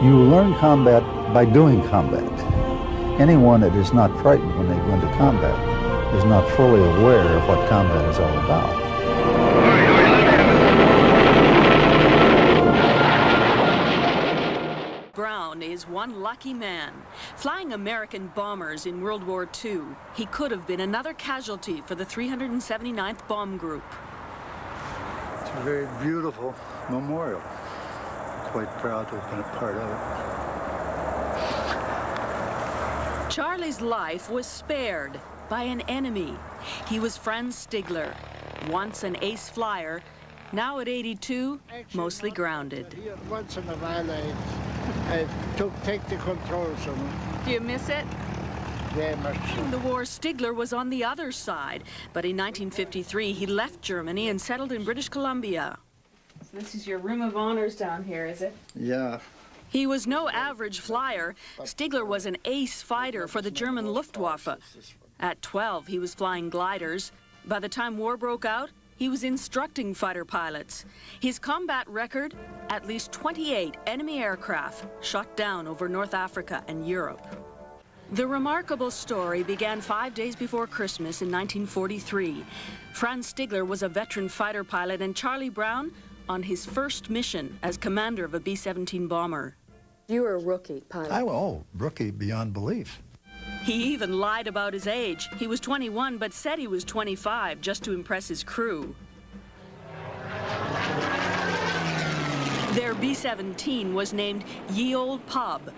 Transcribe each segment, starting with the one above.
You learn combat by doing combat. Anyone that is not frightened when they go into combat is not fully aware of what combat is all about. Brown is one lucky man. Flying American bombers in World War II, he could have been another casualty for the 379th Bomb Group. It's a very beautiful memorial. Quite proud to have been a part of it. Charlie's life was spared by an enemy. He was Franz Stigler, once an ace flyer, now at 82, mostly grounded. Once in a while I take the controls on it. Do you miss it? Very much so. In the war, Stigler was on the other side, but in 1953 he left Germany and settled in British Columbia. So this is your room of honors down here, is it? Yeah. He was no average flyer. Stigler was an ace fighter for the German Luftwaffe. At 12, he was flying gliders. By the time war broke out, he was instructing fighter pilots. His combat record, at least 28 enemy aircraft shot down over North Africa and Europe. The remarkable story began 5 days before Christmas in 1943. Franz Stigler was a veteran fighter pilot, and Charlie Brown on his first mission as commander of a B-17 bomber. You were a rookie pilot. Rookie beyond belief. He even lied about his age. He was 21, but said he was 25 just to impress his crew. Their B-17 was named Ye Olde Pub,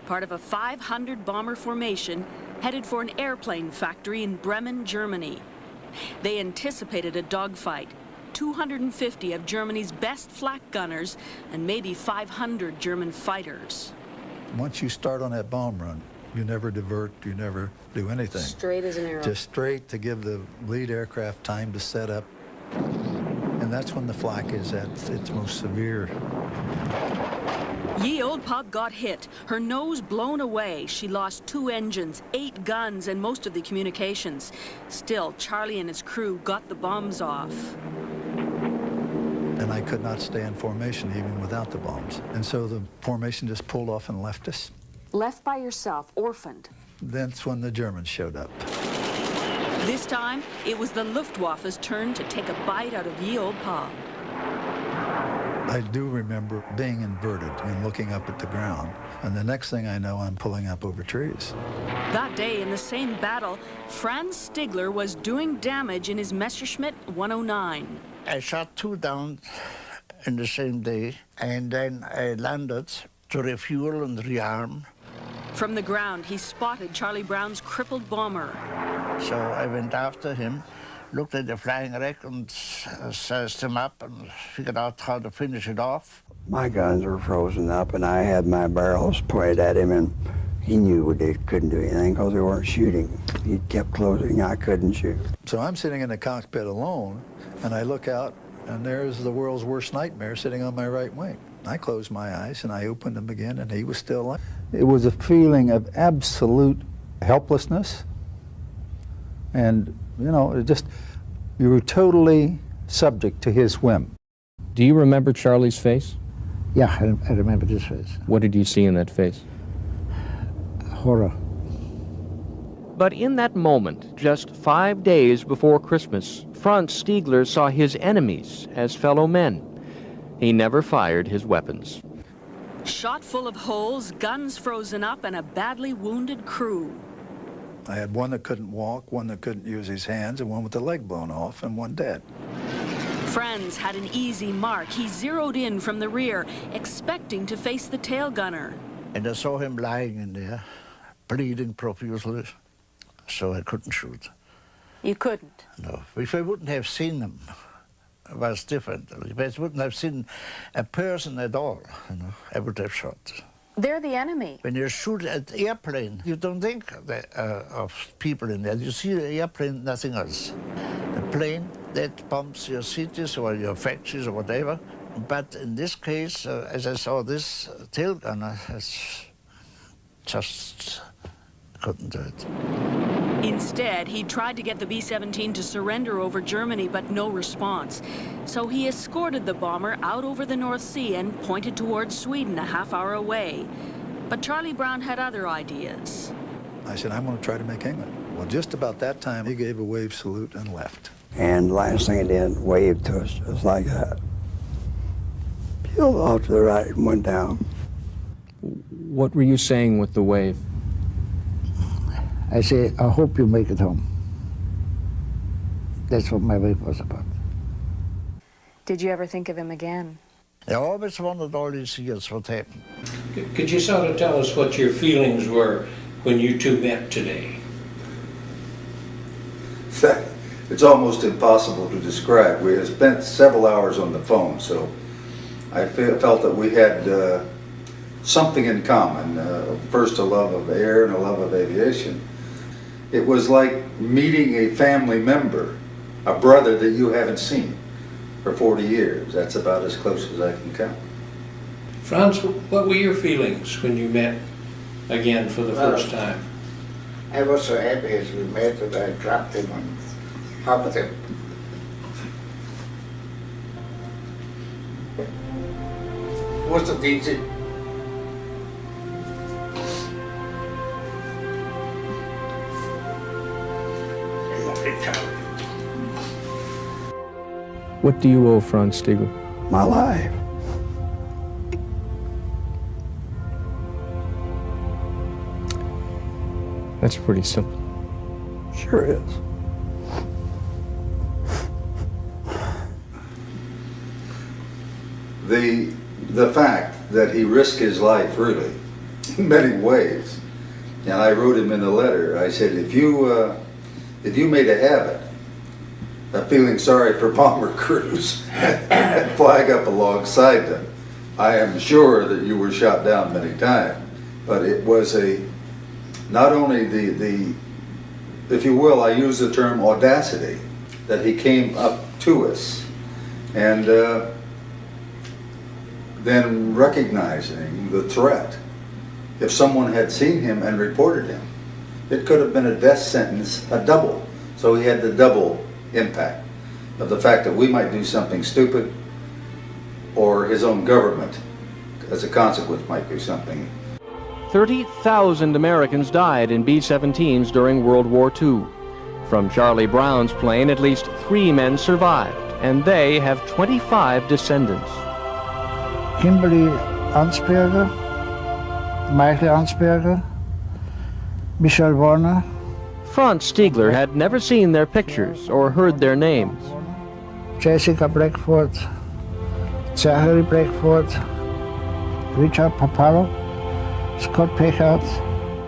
part of a 500 bomber formation headed for an airplane factory in Bremen, Germany. They anticipated a dogfight. 250 of Germany's best flak gunners and maybe 500 German fighters. Once you start on that bomb run, you never divert, you never do anything. Straight as an arrow. Just straight to give the lead aircraft time to set up. And that's when the flak is at its most severe. Ye Olde Pub got hit, her nose blown away. She lost 2 engines, 8 guns, and most of the communications. Still, Charlie and his crew got the bombs off. And I could not stay in formation even without the bombs. And so the formation just pulled off and left us. Left by yourself, orphaned. That's when the Germans showed up. This time, it was the Luftwaffe's turn to take a bite out of Ye Olde Pub. I do remember being inverted and looking up at the ground. And the next thing I know, I'm pulling up over trees. That day, in the same battle, Franz Stigler was doing damage in his Messerschmitt 109. I shot 2 down in the same day, and then I landed to refuel and rearm. From the ground, he spotted Charlie Brown's crippled bomber. So I went after him, looked at the flying wreck and sized him up and figured out how to finish it off. My guns were frozen up, and I had my barrels pointed at him, and he knew they couldn't do anything because they weren't shooting. He kept closing, I couldn't shoot. So I'm sitting in the cockpit alone, and I look out, and there's the world's worst nightmare sitting on my right wing. I closed my eyes, and I opened them again, and he was still alive. It was a feeling of absolute helplessness, and, you know, you were totally subject to his whim. Do you remember Charlie's face? Yeah, I remember this face. What did you see in that face? Horror. But in that moment, just 5 days before Christmas, Franz Stigler saw his enemies as fellow men. He never fired his weapons. Shot full of holes, guns frozen up, and a badly wounded crew. I had one that couldn't walk, one that couldn't use his hands, and one with the leg blown off, and one dead. Franz had an easy mark. He zeroed in from the rear, expecting to face the tail gunner. And I saw him lying in there, bleeding profusely, so I couldn't shoot. You couldn't? No. If I wouldn't have seen him, it was different. If I wouldn't have seen a person at all, you know, I would have shot. They're the enemy. When you shoot at the airplane, you don't think of people in there. You see the airplane, nothing else. The plane, that bombs your cities or your factories or whatever. But in this case, as I saw this tail gunner, it's just couldn't do it. Instead, he tried to get the B-17 to surrender over Germany, but no response. So he escorted the bomber out over the North Sea and pointed towards Sweden a half-hour away. But Charlie Brown had other ideas. I said, I'm going to try to make England. Well, just about that time, he gave a wave salute and left. And the last thing he did, waved to us just like that. Peeled off to the right and went down. What were you saying with the wave? I say, I hope you make it home. That's what my wave was about. Did you ever think of him again? I always wondered all these years what happened. Could you sort of tell us what your feelings were when you two met today? It's almost impossible to describe. We had spent several hours on the phone, so I felt that we had something in common. First, a love of air and a love of aviation. It was like meeting a family member, a brother that you haven't seen for 40 years. That's about as close as I can come. Franz, what were your feelings when you met again for the first time? I was so happy as we met that I dropped him and hugged him. What's the easy? What do you owe Franz Stigler? My life. That's pretty simple. Sure is. The fact that he risked his life, really, in many ways, and I wrote him in the letter, I said, if you made a habit of feeling sorry for bomber crews and flag up alongside them, I am sure that you were shot down many times. But it was not only the, if you will, I use the term audacity, that he came up to us and then recognizing the threat. If someone had seen him and reported him, it could have been a death sentence, a double. So he had the double impact of the fact that we might do something stupid, or his own government, as a consequence, might do something. 30,000 Americans died in B-17s during World War II. From Charlie Brown's plane, at least 3 men survived, and they have 25 descendants. Kimberly Ansberger, Michael Ansberger, Michelle Warner, Franz Stigler had never seen their pictures or heard their names. Jessica Blackford, Zachary Blackford, Richard Papalo, Scott Pickard.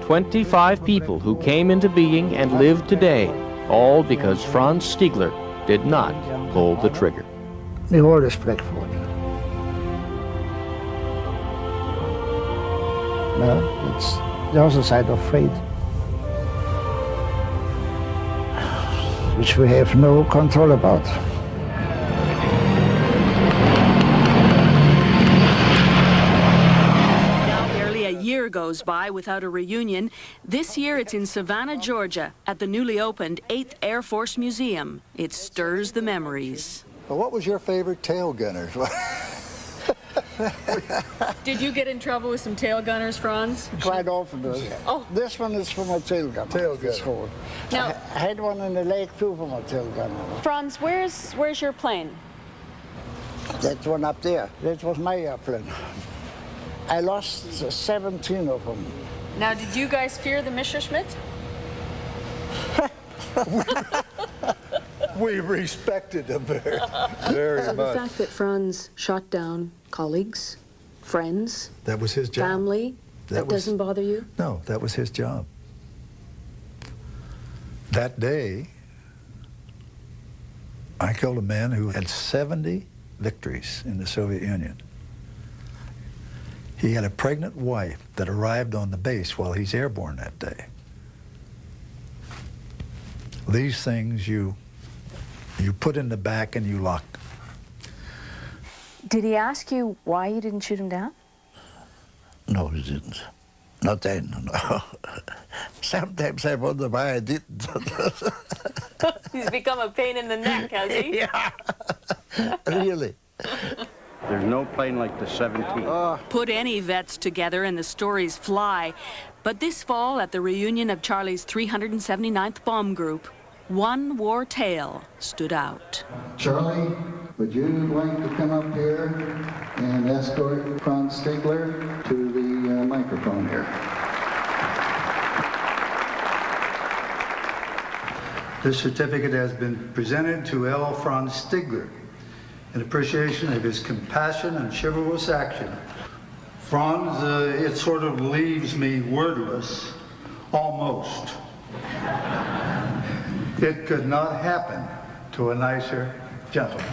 25 people who came into being and live today, all because Franz Stigler did not pull the trigger. The oldest Blackford. No, it's the other side of fate, which we have no control about. Now barely a year goes by without a reunion. This year it's in Savannah, Georgia, at the newly opened 8th Air Force Museum. It stirs the memories. Well, what was your favorite tail gunner? Did you get in trouble with some tail gunners, Franz? Quite often. Oh. This one is for my tail gun. Tail gunner. This whole. Now- I had one in the lake too for my tail gun. Franz, where's your plane? That one up there, that was my airplane. I lost 17 of them. Now, did you guys fear the Messerschmitt? We respected him very The much. fact that Franz shot down colleagues, friends, That was his job. family, that was- doesn't bother you? No, that was his job. That day, I killed a man who had 70 victories in the Soviet Union. He had a pregnant wife that arrived on the base while he's airborne that day. These things you put in the back and you lock. Did he ask you why you didn't shoot him down? No, he didn't. Not then, no. Sometimes I wonder why I didn't. He's become a pain in the neck, has he? Yeah, really. There's no plane like the 17. Put any vets together and the stories fly. But this fall at the reunion of Charlie's 379th Bomb Group, one war tale stood out. Charlie, would you like to come up here and escort Franz Stigler to the microphone here? This certificate has been presented to L. Franz Stigler in appreciation of his compassion and chivalrous action. Franz, it sort of leaves me wordless, almost. It could not happen to a nicer gentleman.